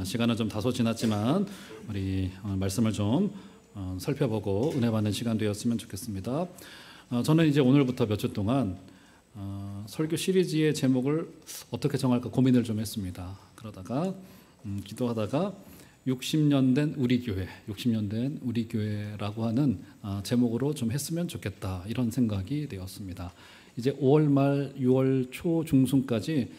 시간은 좀 다소 지났지만 우리 말씀을 좀 살펴보고 은혜 받는 시간 되었으면 좋겠습니다. 저는 이제 오늘부터 몇 주 동안 설교 시리즈의 제목을 어떻게 정할까 고민을 좀 했습니다. 그러다가 기도하다가 60년 된 우리 교회, 60년 된 우리 교회라고 하는 제목으로 좀 했으면 좋겠다, 이런 생각이 되었습니다. 이제 5월 말 6월 초 중순까지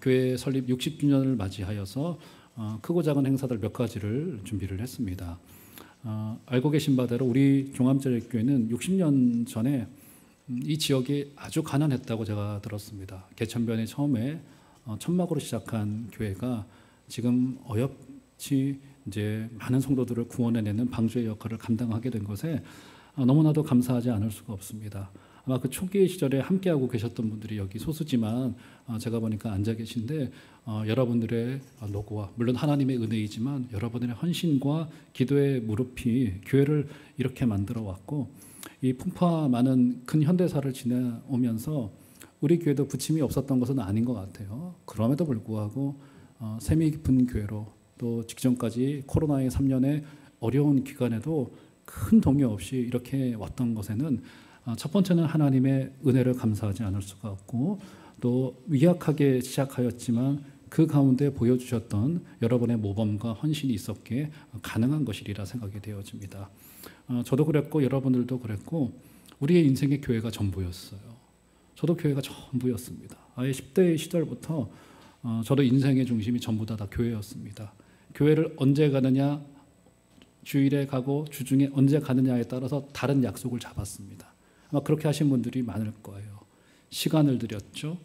교회 설립 60주년을 맞이하여서 크고 작은 행사들 몇 가지를 준비를 했습니다. 알고 계신 바대로 우리 종암제일교회는 60년 전에 이 지역이 아주 가난했다고 제가 들었습니다. 개천변에 처음에 천막으로 시작한 교회가 지금 어여치 이제 많은 성도들을 구원해내는 방주의 역할을 감당하게 된 것에 너무나도 감사하지 않을 수가 없습니다. 아마 그 초기 시절에 함께하고 계셨던 분들이 여기 소수지만 제가 보니까 앉아 계신데 여러분들의 노고와, 물론 하나님의 은혜이지만 여러분들의 헌신과 기도의 무릎이 교회를 이렇게 만들어 왔고, 이 풍파 많은 큰 현대사를 지내오면서 우리 교회도 부침이 없었던 것은 아닌 것 같아요. 그럼에도 불구하고 셈이 깊은 교회로, 또 직전까지 코로나의 3년의 어려운 기간에도 큰 동요 없이 이렇게 왔던 것에는 첫 번째는 하나님의 은혜를 감사하지 않을 수가 없고, 또 미약하게 시작하였지만 그 가운데 보여주셨던 여러분의 모범과 헌신이 있었기에 가능한 것이리라 생각이 되어집니다. 저도 그랬고 여러분들도 그랬고 우리의 인생의 교회가 전부였어요. 저도 교회가 전부였습니다. 아예 10대 시절부터 저도 인생의 중심이 전부 다 교회였습니다. 교회를 언제 가느냐, 주일에 가고 주중에 언제 가느냐에 따라서 다른 약속을 잡았습니다. 아마 그렇게 하신 분들이 많을 거예요. 시간을 들였죠.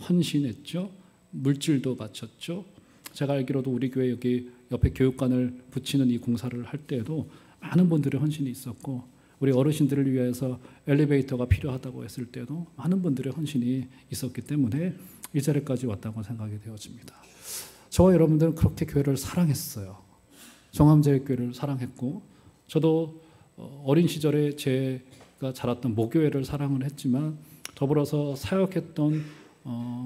헌신했죠. 물질도 바쳤죠. 제가 알기로도 우리 교회 여기 옆에 교육관을 붙이는 이 공사를 할 때에도 많은 분들의 헌신이 있었고, 우리 어르신들을 위해서 엘리베이터가 필요하다고 했을 때도 많은 분들의 헌신이 있었기 때문에 이 자리까지 왔다고 생각이 되어집니다. 저와 여러분들은 그렇게 교회를 사랑했어요. 종암제일교회를 사랑했고, 저도 어린 시절에 제가 자랐던 모교회를 사랑을 했지만 더불어서 사역했던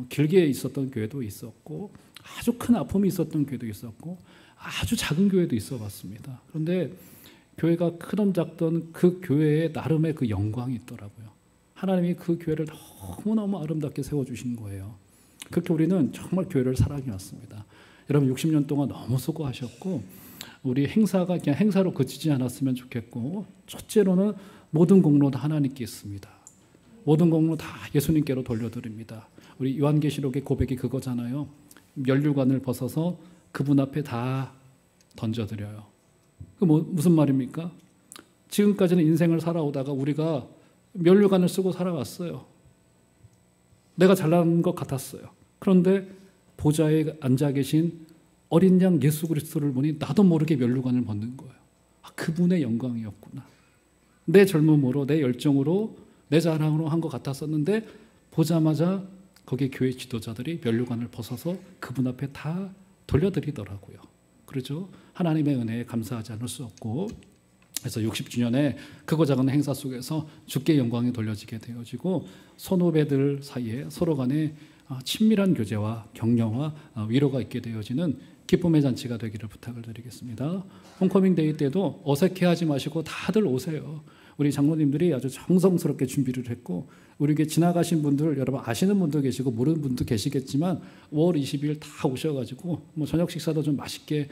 길게 있었던 교회도 있었고, 아주 큰 아픔이 있었던 교회도 있었고, 아주 작은 교회도 있어 봤습니다. 그런데 교회가 크든 작든 그 교회에 나름의 그 영광이 있더라고요. 하나님이 그 교회를 너무너무 아름답게 세워주신 거예요. 그렇게 우리는 정말 교회를 사랑해 왔습니다. 여러분 60년 동안 너무 수고하셨고, 우리 행사가 그냥 행사로 그치지 않았으면 좋겠고, 첫째로는 모든 공로 다 하나님께 있습니다. 모든 공로 다 예수님께로 돌려드립니다. 우리 요한계시록의 고백이 그거잖아요. 면류관을 벗어서 그분 앞에 다 던져드려요. 그 무슨 말입니까? 지금까지는 인생을 살아오다가 우리가 면류관을 쓰고 살아왔어요. 내가 잘난 것 같았어요. 그런데 보좌에 앉아 계신 어린 양 예수 그리스도를 보니 나도 모르게 면류관을 벗는 거예요. 그분의 영광이었구나. 내 젊음으로, 내 열정으로, 내 자랑으로 한 것 같았었는데 보자마자 거기 교회 지도자들이 면류관을 벗어서 그분 앞에 다 돌려드리더라고요. 그렇죠? 하나님의 은혜에 감사하지 않을 수 없고, 그래서 60주년에 크고 작은 행사 속에서 주께 영광이 돌려지게 되어지고, 선후배들 사이에 서로 간에 친밀한 교제와 격려와 위로가 있게 되어지는 기쁨의 잔치가 되기를 부탁을 드리겠습니다. 홈커밍 데이 때도 어색해하지 마시고 다들 오세요. 우리 장로님들이 아주 정성스럽게 준비를 했고, 우리에게 지나가신 분들, 여러분 아시는 분도 계시고 모르는 분도 계시겠지만 5월 20일 다 오셔가지고 저녁 식사도 좀 맛있게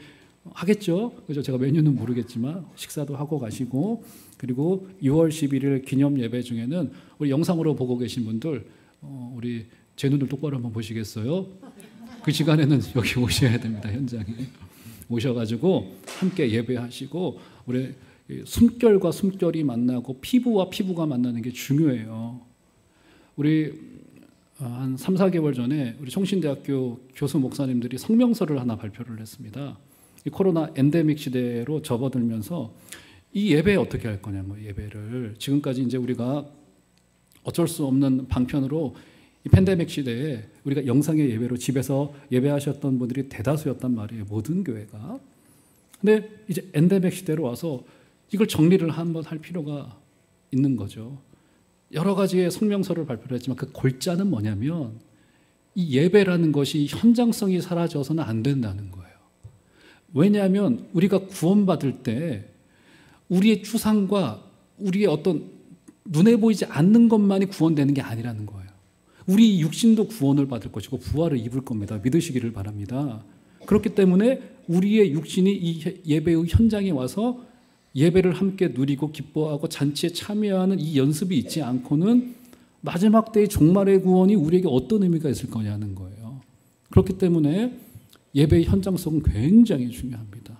하겠죠. 그죠? 제가 메뉴는 모르겠지만 식사도 하고 가시고, 그리고 6월 11일 기념 예배 중에는 우리 영상으로 보고 계신 분들 우리 제 눈을 똑바로 한번 보시겠어요? 그 시간에는 여기 오셔야 됩니다. 현장에 오셔가지고 함께 예배하시고, 우리 숨결과 숨결이 만나고 피부와 피부가 만나는 게 중요해요. 우리 한 3, 4개월 전에 우리 성신대학교 교수 목사님들이 성명서를 하나 발표를 했습니다. 이 코로나 엔데믹 시대로 접어들면서 이 예배 어떻게 할 거냐, 예배를 지금까지 이제 우리가 어쩔 수 없는 방편으로 이 팬데믹 시대에 우리가 영상의 예배로 집에서 예배하셨던 분들이 대다수였단 말이에요. 모든 교회가. 근데 이제 엔데믹 시대로 와서 이걸 정리를 한번 할 필요가 있는 거죠. 여러 가지의 성명서를 발표를 했지만 그 골자는 뭐냐면 이 예배라는 것이 현장성이 사라져서는 안 된다는 거예요. 왜냐하면 우리가 구원받을 때 우리의 추상과 우리의 어떤 눈에 보이지 않는 것만이 구원되는 게 아니라는 거예요. 우리 육신도 구원을 받을 것이고 부활을 입을 겁니다. 믿으시기를 바랍니다. 그렇기 때문에 우리의 육신이 이 예배의 현장에 와서 예배를 함께 누리고 기뻐하고 잔치에 참여하는 이 연습이 있지 않고는 마지막 때의 종말의 구원이 우리에게 어떤 의미가 있을 거냐는 거예요. 그렇기 때문에 예배의 현장성은 굉장히 중요합니다.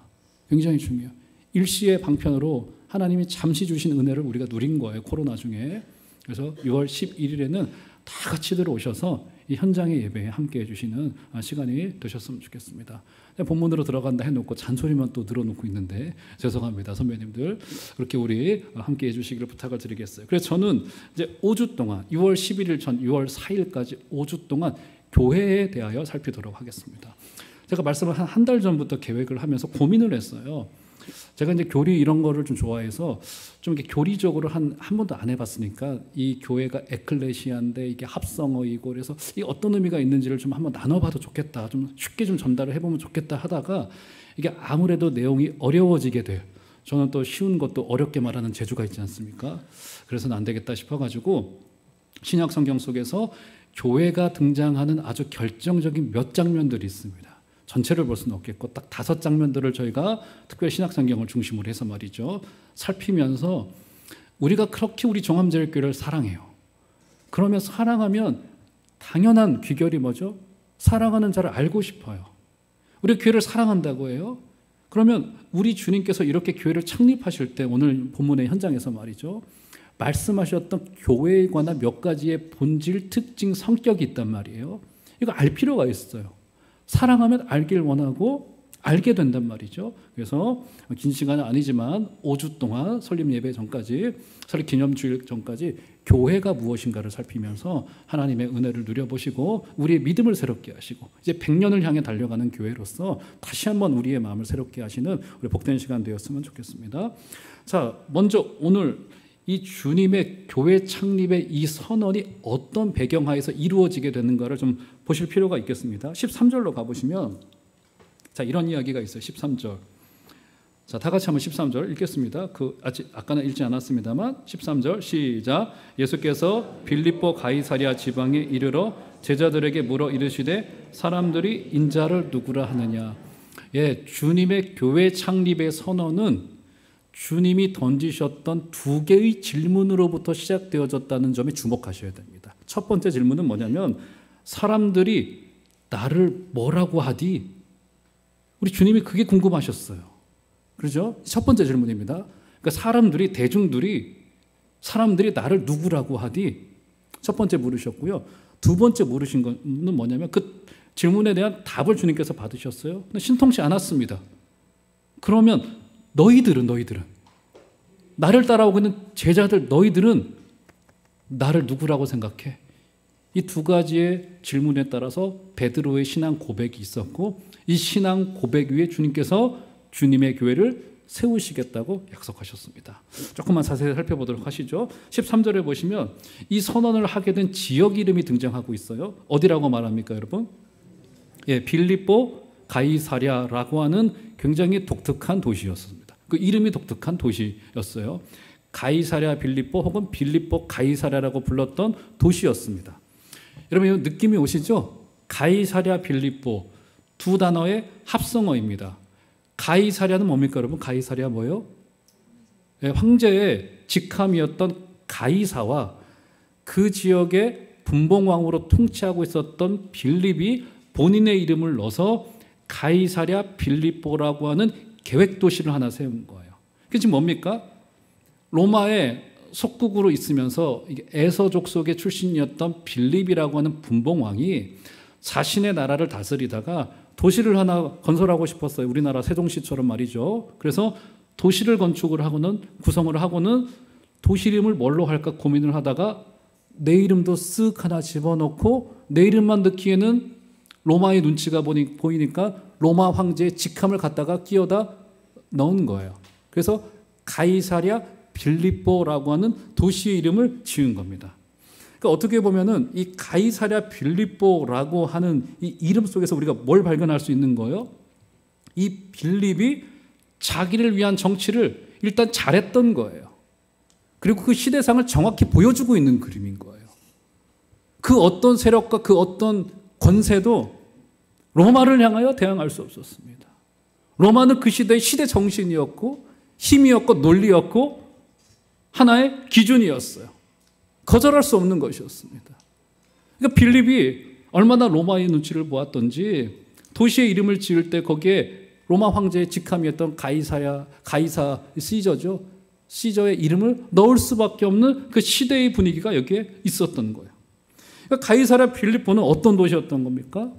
굉장히 중요해요. 일시의 방편으로 하나님이 잠시 주신 은혜를 우리가 누린 거예요. 코로나 중에. 그래서 6월 11일에는 다 같이 들어오셔서 이 현장의 예배에 함께 해주시는 시간이 되셨으면 좋겠습니다. 본문으로 들어간다 해놓고 잔소리만 또 늘어놓고 있는데 죄송합니다. 선배님들. 그렇게 우리 함께 해주시기를 부탁을 드리겠어요. 그래서 저는 이제 5주 동안 6월 11일 전 6월 4일까지 5주 동안 교회에 대하여 살피도록 하겠습니다. 제가 말씀을 한 달 전부터 계획을 하면서 고민을 했어요. 제가 이제 교리 이런 거를 좀 좋아해서 좀 이렇게 교리적으로 한 번도 안 해봤으니까 이 교회가 에클레시아인데 이게 합성어이고 그래서 이 어떤 의미가 있는지를 좀 한번 나눠봐도 좋겠다. 좀 쉽게 좀 전달을 해보면 좋겠다 하다가 이게 아무래도 내용이 어려워지게 돼요. 저는 또 쉬운 것도 어렵게 말하는 재주가 있지 않습니까? 그래서는 안 되겠다 싶어가지고 신약 성경 속에서 교회가 등장하는 아주 결정적인 몇 장면들이 있습니다. 전체를 볼 수는 없겠고 딱 5장면들을 저희가 특별히 신약성경을 중심으로 해서 말이죠. 살피면서 우리가 그렇게 우리 종암제일교회를 사랑해요. 그러면 사랑하면 당연한 귀결이 뭐죠? 사랑하는 자를 알고 싶어요. 우리 교회를 사랑한다고 해요. 그러면 우리 주님께서 이렇게 교회를 창립하실 때 오늘 본문의 현장에서 말이죠. 말씀하셨던 교회에 관한 몇 가지의 본질, 특징, 성격이 있단 말이에요. 이거 알 필요가 있어요. 사랑하면 알길 원하고 알게 된단 말이죠. 그래서 긴 시간은 아니지만 5주 동안 설립 예배 전까지, 설립 기념주일 전까지 교회가 무엇인가를 살피면서 하나님의 은혜를 누려보시고 우리의 믿음을 새롭게 하시고 이제 100년을 향해 달려가는 교회로서 다시 한번 우리의 마음을 새롭게 하시는 우리 복된 시간 되었으면 좋겠습니다. 자, 먼저 오늘 이 주님의 교회 창립의 이 선언이 어떤 배경하에서 이루어지게 되는가를 좀 보실 필요가 있겠습니다. 13절로 가보시면 자, 이런 이야기가 있어요. 13절. 자, 다 같이 한번 13절 읽겠습니다. 아까는 읽지 않았습니다만 13절 시작. 예수께서 빌립보 가이사랴 지방에 이르러 제자들에게 물어 이르시되 사람들이 인자를 누구라 하느냐. 예, 주님의 교회 창립의 선언은 주님이 던지셨던 2개의 질문으로부터 시작되어졌다는 점에 주목하셔야 됩니다. 첫 번째 질문은 뭐냐면 사람들이 나를 뭐라고 하디? 우리 주님이 그게 궁금하셨어요. 그렇죠? 첫 번째 질문입니다. 그러니까 사람들이 나를 누구라고 하디? 첫 번째 물으셨고요. 두 번째 물으신 거는 뭐냐면 그 질문에 대한 답을 주님께서 받으셨어요. 근데 신통치 않았습니다. 그러면 너희들은 나를 따라오고 있는 제자들 너희들은 나를 누구라고 생각해? 이 2가지의 질문에 따라서 베드로의 신앙 고백이 있었고 이 신앙 고백 위에 주님께서 주님의 교회를 세우시겠다고 약속하셨습니다. 조금만 자세히 살펴보도록 하시죠. 13절에 보시면 이 선언을 하게 된 지역 이름이 등장하고 있어요. 어디라고 말합니까, 여러분? 예, 빌립보 가이사랴라고 하는 굉장히 독특한 도시였습니다. 그 이름이 독특한 도시였어요. 가이사랴 빌립보 혹은 빌립보 가이사랴라고 불렀던 도시였습니다. 여러분 느낌이 오시죠? 가이사랴 빌립보 2 단어의 합성어입니다. 가이사랴는 뭡니까 여러분? 가이사랴 뭐예요? 네, 황제의 직함이었던 가이사와 그 지역의 분봉왕으로 통치하고 있었던 빌립이 본인의 이름을 넣어서 가이사랴 빌립보라고 하는 계획도시를 하나 세운 거예요. 그게 지금 뭡니까? 로마의 속국으로 있으면서 에서족 속의 출신이었던 빌립이라고 하는 분봉왕이 자신의 나라를 다스리다가 도시를 하나 건설하고 싶었어요. 우리나라 세종시처럼 말이죠. 그래서 도시를 건축을 하고는 구성을 하고는 도시 이름을 뭘로 할까 고민을 하다가 내 이름도 쓱 하나 집어넣고 내 이름만 넣기에는 로마의 눈치가 보이니까 로마 황제의 직함을 갖다가 끼워다 넣은 거예요. 그래서 가이사랴 빌립보라고 하는 도시의 이름을 지은 겁니다. 그러니까 어떻게 보면은 이 가이사랴 빌립보라고 하는 이 이름 속에서 우리가 뭘 발견할 수 있는 거예요? 이 빌립이 자기를 위한 정치를 일단 잘했던 거예요. 그리고 그 시대상을 정확히 보여주고 있는 그림인 거예요. 그 어떤 세력과 그 어떤 권세도 로마를 향하여 대항할 수 없었습니다. 로마는 그 시대의 시대 정신이었고 힘이었고 논리였고 하나의 기준이었어요. 거절할 수 없는 것이었습니다. 그러니까 빌립이 얼마나 로마의 눈치를 보았던지 도시의 이름을 지을 때 거기에 로마 황제의 직함이었던 가이사 시저죠. 시저의 이름을 넣을 수밖에 없는 그 시대의 분위기가 여기에 있었던 거예요. 그러니까 가이사랴 빌립보는 어떤 도시였던 겁니까?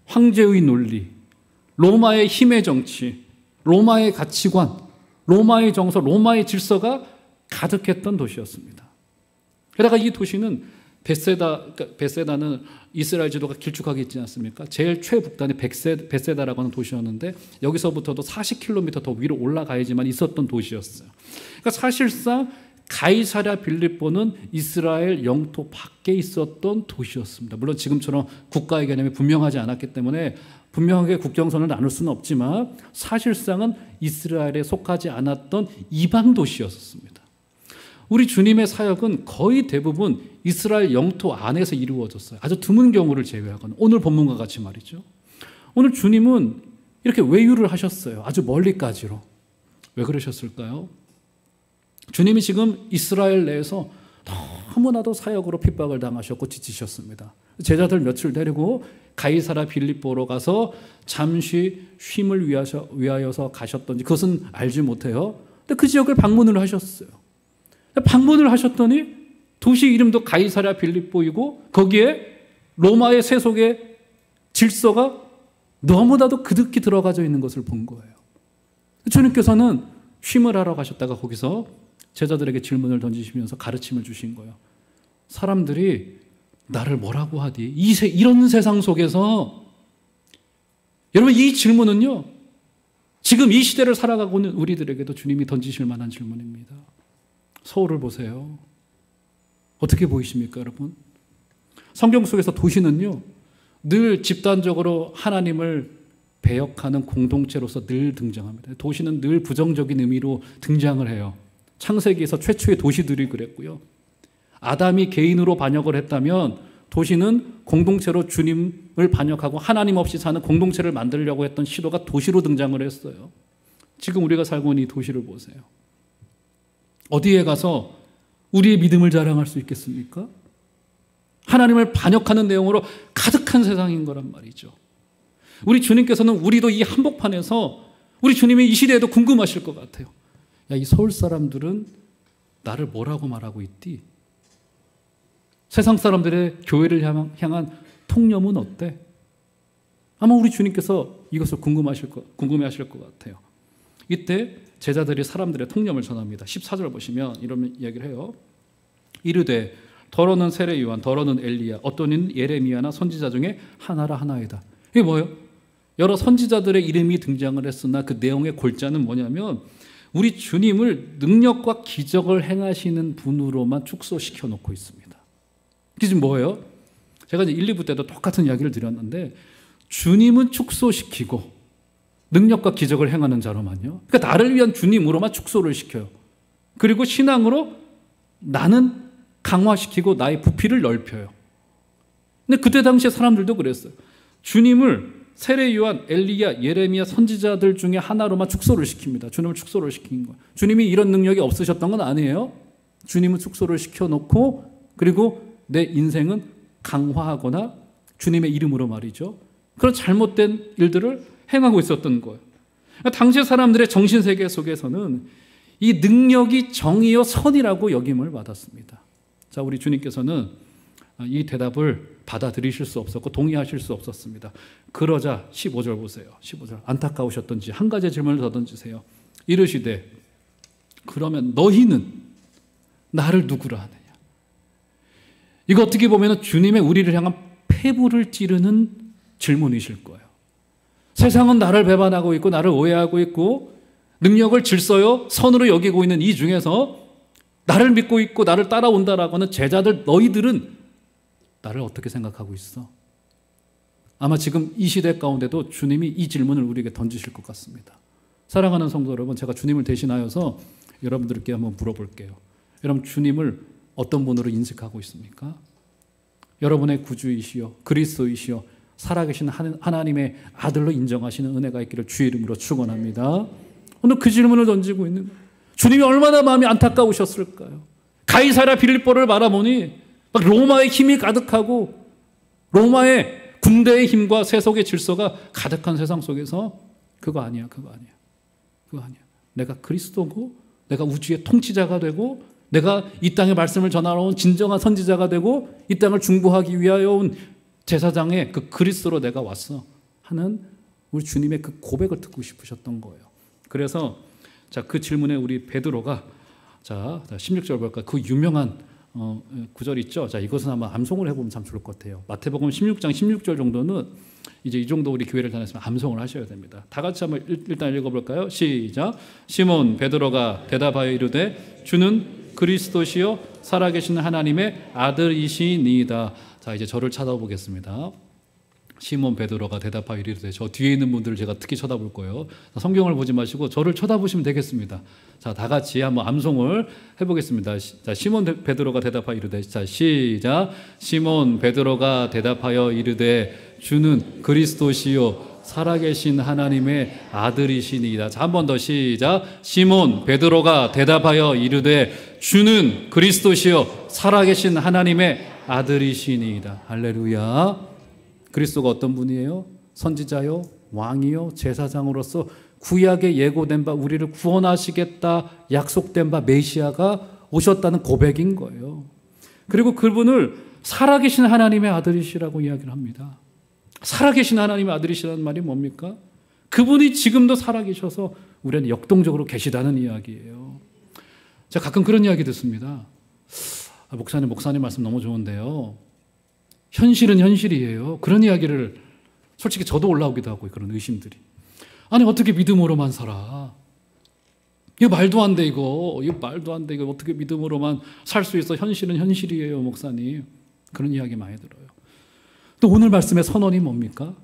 황제의 논리, 로마의 힘의 정치, 로마의 가치관, 로마의 정서, 로마의 질서가 가득했던 도시였습니다. 게다가 이 도시는 베세다는 이스라엘 지도가 길쭉하게 있지 않습니까? 제일 최북단이 베세다라고 하는 도시였는데 여기서부터도 40km 더 위로 올라가야지만 있었던 도시였어요. 그러니까 사실상 가이사랴 빌립보는 이스라엘 영토 밖에 있었던 도시였습니다. 물론 지금처럼 국가의 개념이 분명하지 않았기 때문에 분명하게 국경선을 나눌 수는 없지만 사실상은 이스라엘에 속하지 않았던 이방 도시였습니다. 우리 주님의 사역은 거의 대부분 이스라엘 영토 안에서 이루어졌어요. 아주 드문 경우를 제외하고는. 오늘 본문과 같이 말이죠. 오늘 주님은 이렇게 외유를 하셨어요. 아주 멀리까지로. 왜 그러셨을까요? 주님이 지금 이스라엘 내에서 너무나도 사역으로 핍박을 당하셨고 지치셨습니다. 제자들 며칠 데리고 가이사랴 빌립보로 가서 잠시 쉼을 위하여서 가셨던지 그것은 알지 못해요. 근데 그 지역을 방문을 하셨어요. 방문을 하셨더니 도시 이름도 가이사랴 빌립보이고 거기에 로마의 세속의 질서가 너무나도 그득히 들어가져 있는 것을 본 거예요. 주님께서는 쉼을 하러 가셨다가 거기서 제자들에게 질문을 던지시면서 가르침을 주신 거예요. 사람들이 나를 뭐라고 하디? 이런 세상 속에서 여러분 이 질문은요. 지금 이 시대를 살아가고 있는 우리들에게도 주님이 던지실 만한 질문입니다. 서울을 보세요. 어떻게 보이십니까, 여러분? 성경 속에서 도시는요, 늘 집단적으로 하나님을 배역하는 공동체로서 늘 등장합니다. 도시는 늘 부정적인 의미로 등장을 해요. 창세기에서 최초의 도시들이 그랬고요. 아담이 개인으로 반역을 했다면 도시는 공동체로 주님을 반역하고 하나님 없이 사는 공동체를 만들려고 했던 시도가 도시로 등장을 했어요. 지금 우리가 살고 있는 이 도시를 보세요. 어디에 가서 우리의 믿음을 자랑할 수 있겠습니까? 하나님을 반역하는 내용으로 가득한 세상인 거란 말이죠. 우리 주님께서는 우리도 이 한복판에서 우리 주님이 이 시대에도 궁금하실 것 같아요. 야, 이 서울 사람들은 나를 뭐라고 말하고 있디? 세상 사람들의 교회를 향한 통념은 어때? 아마 우리 주님께서 이것을 궁금해하실 것 같아요. 이때 제자들이 사람들의 통념을 전합니다. 14절 보시면 이런 이야기를 해요. 이르되 더러는 세례 요한, 더러는 엘리야, 어떤 이는 예레미야나 선지자 중에 하나라 하나이다. 이게 뭐예요? 여러 선지자들의 이름이 등장을 했으나 그 내용의 골자는 뭐냐면 우리 주님을 능력과 기적을 행하시는 분으로만 축소시켜 놓고 있습니다. 이게 지금 뭐예요? 제가 이제 1, 2부 때도 똑같은 이야기를 드렸는데 주님은 축소시키고 능력과 기적을 행하는 자로만요. 그러니까 나를 위한 주님으로만 축소를 시켜요. 그리고 신앙으로 나는 강화시키고 나의 부피를 넓혀요. 근데 그때 당시에 사람들도 그랬어요. 주님을 세례 요한, 엘리야, 예레미야 선지자들 중에 하나로만 축소를 시킵니다. 주님을 축소를 시킨 거예요. 주님이 이런 능력이 없으셨던 건 아니에요. 주님은 축소를 시켜놓고 그리고 내 인생은 강화하거나 주님의 이름으로 말이죠. 그런 잘못된 일들을 행하고 있었던 거예요. 당시 사람들의 정신세계 속에서는 이 능력이 정의요 선이라고 여김을 받았습니다. 자, 우리 주님께서는 이 대답을 받아들이실 수 없었고 동의하실 수 없었습니다. 그러자 15절 보세요. 15절 안타까우셨던지 한 가지 질문을 더 던지세요. 이르시되 그러면 너희는 나를 누구라 하느냐. 이거 어떻게 보면 주님의 우리를 향한 폐부를 찌르는 질문이실 거예요. 세상은 나를 배반하고 있고 나를 오해하고 있고 능력을 질서요 선으로 여기고 있는 이 중에서 나를 믿고 있고 나를 따라온다라고 하는 제자들 너희들은 나를 어떻게 생각하고 있어? 아마 지금 이 시대 가운데도 주님이 이 질문을 우리에게 던지실 것 같습니다. 사랑하는 성도 여러분, 제가 주님을 대신하여서 여러분들께 한번 물어볼게요. 여러분, 주님을 어떤 분으로 인식하고 있습니까? 여러분의 구주이시여 그리스도이시여 살아계신 하나님의 아들로 인정하시는 은혜가 있기를 주의 이름으로 축원합니다. 오늘 그 질문을 던지고 있는 거예요. 주님이 얼마나 마음이 안타까우셨을까요? 가이사랴 빌립보를 바라보니 막 로마의 힘이 가득하고 로마의 군대의 힘과 세속의 질서가 가득한 세상 속에서 그거 아니야. 내가 그리스도고 내가 우주의 통치자가 되고 내가 이 땅에 말씀을 전하러 온 진정한 선지자가 되고 이 땅을 중보하기 위하여 온 제사장의 그 그리스도로 내가 왔어 하는 우리 주님의 그 고백을 듣고 싶으셨던 거예요. 그래서 자, 그 질문에 우리 베드로가 자 16절 볼까요? 그 유명한 구절 있죠. 자, 이것은 아마 암송을 해보면 참 좋을 것 같아요. 마태복음 16장 16절 정도는 이제 이 정도 우리 교회를 다녔으면 암송을 하셔야 됩니다. 다 같이 한번 일단 읽어볼까요? 시작. 시몬 베드로가 대답하여 이르되 주는 그리스도시요 살아계신 하나님의 아들이시니이다. 자, 이제 저를 쳐다보겠습니다. 시몬 베드로가 대답하여 이르되, 저 뒤에 있는 분들을 제가 특히 쳐다볼 거예요. 성경을 보지 마시고 저를 쳐다보시면 되겠습니다. 자, 다 같이 한번 암송을 해보겠습니다. 자, 시몬 베드로가 대답하여 이르되, 자, 시작. 시몬 베드로가 대답하여 이르되 주는 그리스도시요 살아계신 하나님의 아들이시니이다. 자, 한 번 더 시작. 시몬 베드로가 대답하여 이르되 주는 그리스도시요 살아계신 하나님의 아들이시니이다. 할렐루야. 그리스도가 어떤 분이에요? 선지자요, 왕이요, 제사장으로서 구약에 예고된 바 우리를 구원하시겠다 약속된 바 메시아가 오셨다는 고백인 거예요. 그리고 그분을 살아계신 하나님의 아들이시라고 이야기를 합니다. 살아계신 하나님의 아들이시라는 말이 뭡니까? 그분이 지금도 살아계셔서 우리는 역동적으로 계시다는 이야기예요. 제가 가끔 그런 이야기 듣습니다. 목사님 말씀 너무 좋은데요, 현실은 현실이에요. 그런 이야기를 솔직히 저도 올라오기도 하고, 그런 의심들이. 아니, 어떻게 믿음으로만 살아? 이거 말도 안 돼, 이거 말도 안 돼. 이거 어떻게 믿음으로만 살 수 있어? 현실은 현실이에요, 목사님. 그런 이야기 많이 들어요. 또 오늘 말씀의 선언이 뭡니까?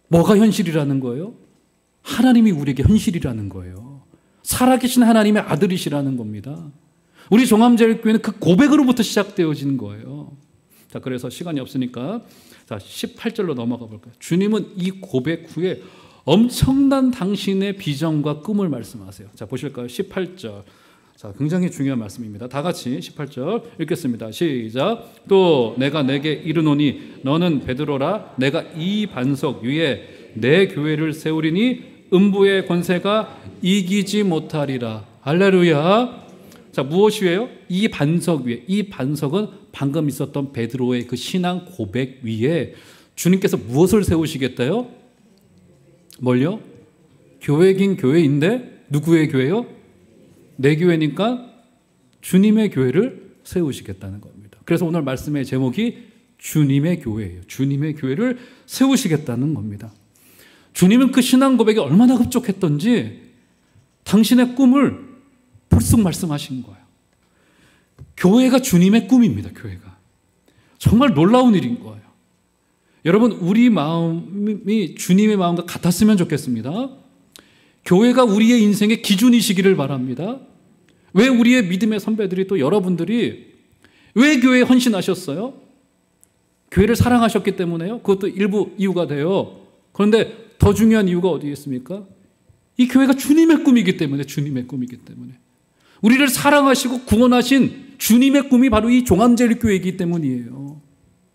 뭐가 현실이라는 거예요? 하나님이 우리에게 현실이라는 거예요. 살아계신 하나님의 아들이시라는 겁니다. 우리 종암제일교회는 그 고백으로부터 시작되어진 거예요. 자, 그래서 시간이 없으니까 자, 18절로 넘어가 볼까요? 주님은 이 고백 후에 엄청난 당신의 비전과 꿈을 말씀하세요. 자, 보실까요? 18절. 자, 굉장히 중요한 말씀입니다. 다 같이 18절 읽겠습니다. 시작. 또 내가 내게 이르노니 너는 베드로라. 내가 이 반석 위에 내 교회를 세우리니 음부의 권세가 이기지 못하리라. 할렐루야. 자, 무엇이에요? 이 반석 위에, 이 반석은 방금 있었던 베드로의 그 신앙 고백 위에 주님께서 무엇을 세우시겠다요? 뭘요? 교회긴 교회인데 누구의 교회요? 내 교회니까 주님의 교회를 세우시겠다는 겁니다. 그래서 오늘 말씀의 제목이 주님의 교회예요. 주님의 교회를 세우시겠다는 겁니다. 주님은 그 신앙 고백이 얼마나 흡족했던지 당신의 꿈을 불쑥 말씀하신 거예요. 교회가 주님의 꿈입니다. 교회가. 정말 놀라운 일인 거예요. 여러분, 우리 마음이 주님의 마음과 같았으면 좋겠습니다. 교회가 우리의 인생의 기준이시기를 바랍니다. 왜 우리의 믿음의 선배들이, 또 여러분들이 왜 교회에 헌신하셨어요? 교회를 사랑하셨기 때문에요. 그것도 일부 이유가 돼요. 그런데 더 중요한 이유가 어디에 있습니까? 이 교회가 주님의 꿈이기 때문에, 주님의 꿈이기 때문에. 우리를 사랑하시고 구원하신 주님의 꿈이 바로 이 종암제일교회이기 때문이에요.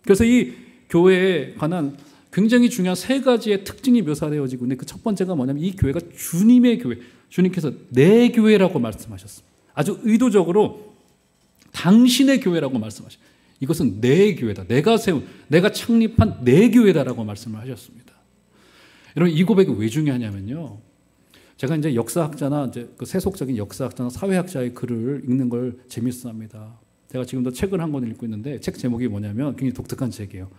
그래서 이 교회에 관한 굉장히 중요한 세 가지의 특징이 묘사되어지고 있는데, 그 첫 번째가 뭐냐면 이 교회가 주님의 교회, 주님께서 내 교회라고 말씀하셨습니다. 아주 의도적으로 당신의 교회라고 말씀하셨어요. 이것은 내 교회다. 내가 세운, 내가 창립한 내 교회다라고 말씀을 하셨습니다. 여러분, 이 고백이 왜 중요하냐면요, 제가 이제 역사학자나 이제 그 세속적인 역사학자나 사회학자의 글을 읽는 걸 재밌어합니다. 제가 지금도 책을 한 권 읽고 있는데, 책 제목이 뭐냐면 굉장히 독특한 책이에요.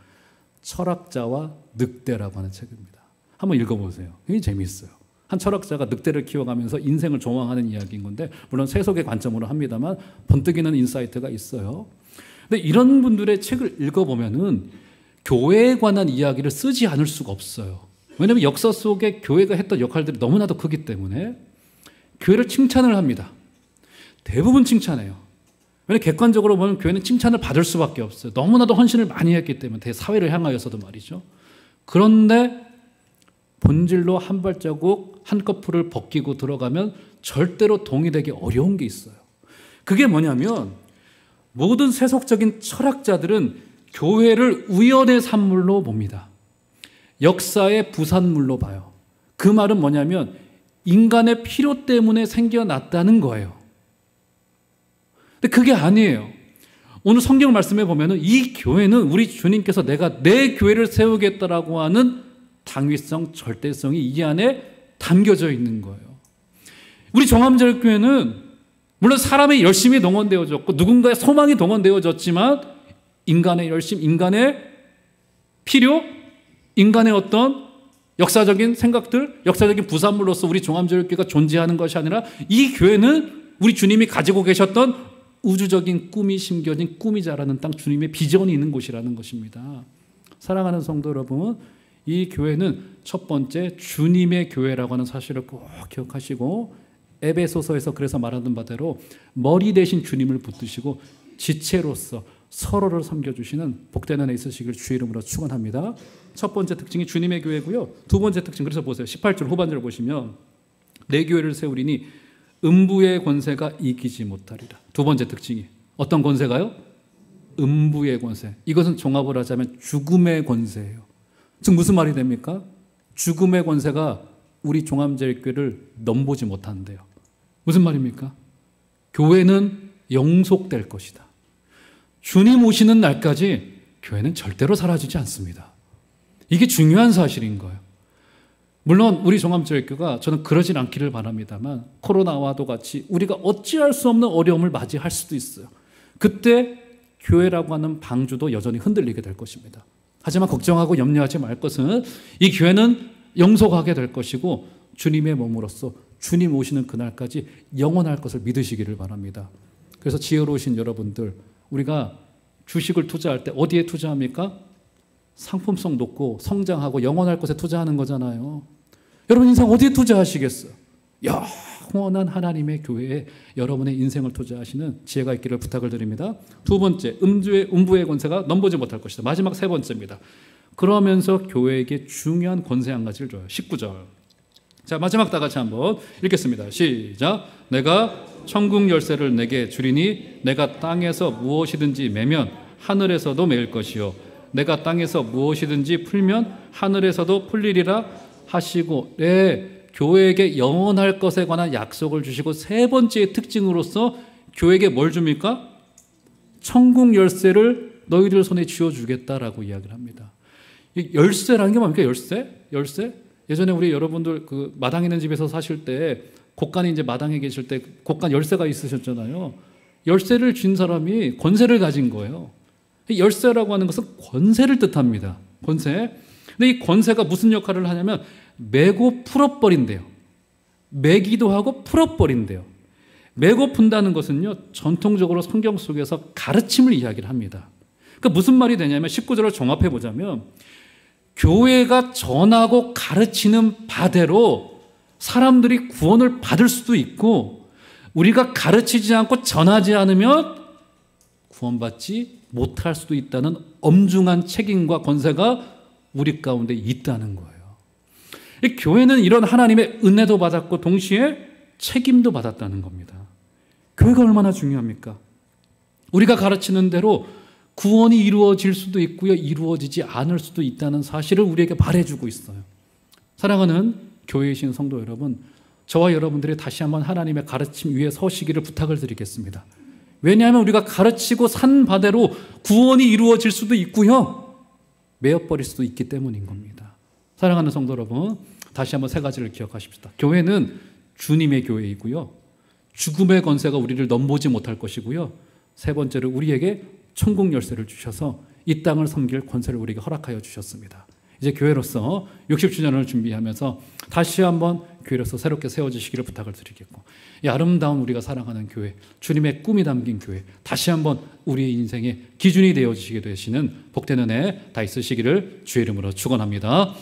철학자와 늑대라고 하는 책입니다. 한번 읽어보세요. 굉장히 재미있어요. 한 철학자가 늑대를 키워가면서 인생을 조망하는 이야기인 건데, 물론 세속의 관점으로 합니다만 번뜩이는 인사이트가 있어요. 근데 이런 분들의 책을 읽어보면은 교회에 관한 이야기를 쓰지 않을 수가 없어요. 왜냐하면 역사 속에 교회가 했던 역할들이 너무나도 크기 때문에 교회를 칭찬을 합니다. 대부분 칭찬해요. 왜냐하면 객관적으로 보면 교회는 칭찬을 받을 수밖에 없어요. 너무나도 헌신을 많이 했기 때문에 대사회를 향하여서도 말이죠. 그런데 본질로 한 발자국 한꺼풀을 벗기고 들어가면 절대로 동의되기 어려운 게 있어요. 그게 뭐냐면 모든 세속적인 철학자들은 교회를 우연의 산물로 봅니다. 역사의 부산물로 봐요. 그 말은 뭐냐면 인간의 필요 때문에 생겨났다는 거예요. 근데 그게 아니에요. 오늘 성경 말씀에 보면은 이 교회는 우리 주님께서 내가 내 교회를 세우겠다라고 하는 당위성, 절대성이 이 안에 담겨져 있는 거예요. 우리 종합제일교회는 물론 사람의 열심이 동원되어졌고 누군가의 소망이 동원되어졌지만 인간의 열심, 인간의 필요, 인간의 어떤 역사적인 생각들, 역사적인 부산물로서 우리 종합제일교회가 존재하는 것이 아니라 이 교회는 우리 주님이 가지고 계셨던 우주적인 꿈이 심겨진 꿈이 자라는 땅, 주님의 비전이 있는 곳이라는 것입니다. 사랑하는 성도 여러분, 이 교회는 첫 번째 주님의 교회라고 하는 사실을 꼭 기억하시고 에베소서에서 그래서 말하는 바대로 머리 대신 주님을 붙드시고 지체로서 서로를 섬겨주시는 복된 은혜 있으시길 주의 이름으로 축원합니다. 첫 번째 특징이 주님의 교회고요. 두 번째 특징, 그래서 보세요. 18절 후반절 보시면 내 교회를 세우리니 음부의 권세가 이기지 못하리라. 두 번째 특징이 어떤 권세가요? 음부의 권세. 이것은 종합을 하자면 죽음의 권세예요. 즉 무슨 말이 됩니까? 죽음의 권세가 우리 종합제일교회를 넘보지 못한대요. 무슨 말입니까? 교회는 영속될 것이다. 주님 오시는 날까지 교회는 절대로 사라지지 않습니다. 이게 중요한 사실인 거예요. 물론 우리 종합제일교회가 저는 그러진 않기를 바랍니다만 코로나와도 같이 우리가 어찌할 수 없는 어려움을 맞이할 수도 있어요. 그때 교회라고 하는 방주도 여전히 흔들리게 될 것입니다. 하지만 걱정하고 염려하지 말 것은 이 교회는 영속하게 될 것이고 주님의 몸으로서 주님 오시는 그날까지 영원할 것을 믿으시기를 바랍니다. 그래서 지혜로우신 여러분들, 우리가 주식을 투자할 때 어디에 투자합니까? 상품성 높고 성장하고 영원할 것에 투자하는 거잖아요. 여러분 인생 어디에 투자하시겠어요? 영원한 하나님의 교회에 여러분의 인생을 투자하시는 지혜가 있기를 부탁을 드립니다. 두 번째, 음부의 권세가 넘보지 못할 것이다. 마지막 세 번째입니다. 그러면서 교회에게 중요한 권세 한 가지를 줘요. 19절. 자, 마지막 다 같이 한번 읽겠습니다. 시작. 내가 천국 열쇠를 내게 주리니 내가 땅에서 무엇이든지 매면 하늘에서도 매일 것이요 내가 땅에서 무엇이든지 풀면 하늘에서도 풀리리라 하시고, 교회에게 영원할 것에 관한 약속을 주시고 세 번째의 특징으로서 교회에게 뭘 줍니까? 천국 열쇠를 너희들 손에 쥐어주겠다라고 이야기를 합니다. 열쇠라는 게 뭡니까? 열쇠? 예전에 우리 여러분들 그 마당에 있는 집에서 사실 때 곳간이 이제 마당에 계실 때 곳간 열쇠가 있으셨잖아요. 열쇠를 쥔 사람이 권세를 가진 거예요. 열쇠라고 하는 것은 권세를 뜻합니다. 권세. 근데 이 권세가 무슨 역할을 하냐면 매고 풀어버린대요. 매기도 하고 풀어버린대요. 매고 푼다는 것은요, 전통적으로 성경 속에서 가르침을 이야기를 합니다. 그러니까 무슨 말이 되냐면 19절을 종합해 보자면 교회가 전하고 가르치는 바대로 사람들이 구원을 받을 수도 있고 우리가 가르치지 않고 전하지 않으면 구원받지 못할 수도 있다는 엄중한 책임과 권세가 우리 가운데 있다는 거예요. 교회는 이런 하나님의 은혜도 받았고 동시에 책임도 받았다는 겁니다. 교회가 얼마나 중요합니까? 우리가 가르치는 대로 구원이 이루어질 수도 있고요, 이루어지지 않을 수도 있다는 사실을 우리에게 말해주고 있어요. 사랑하는 교회이신 성도 여러분, 저와 여러분들이 다시 한번 하나님의 가르침 위에 서시기를 부탁을 드리겠습니다. 왜냐하면 우리가 가르치고 산 바대로 구원이 이루어질 수도 있고요, 매어버릴 수도 있기 때문인 겁니다. 사랑하는 성도 여러분, 다시 한번 세 가지를 기억하십시다. 교회는 주님의 교회이고요, 죽음의 권세가 우리를 넘보지 못할 것이고요, 세 번째로 우리에게 천국 열쇠를 주셔서 이 땅을 섬길 권세를 우리에게 허락하여 주셨습니다. 이제 교회로서 60주년을 준비하면서 다시 한번 교회로서 새롭게 세워지시기를 부탁을 드리겠고, 이 아름다운 우리가 사랑하는 교회, 주님의 꿈이 담긴 교회, 다시 한번 우리 인생의 기준이 되어지시게 되시는 복된 은혜 다 있으시기를 주의 이름으로 축원합니다.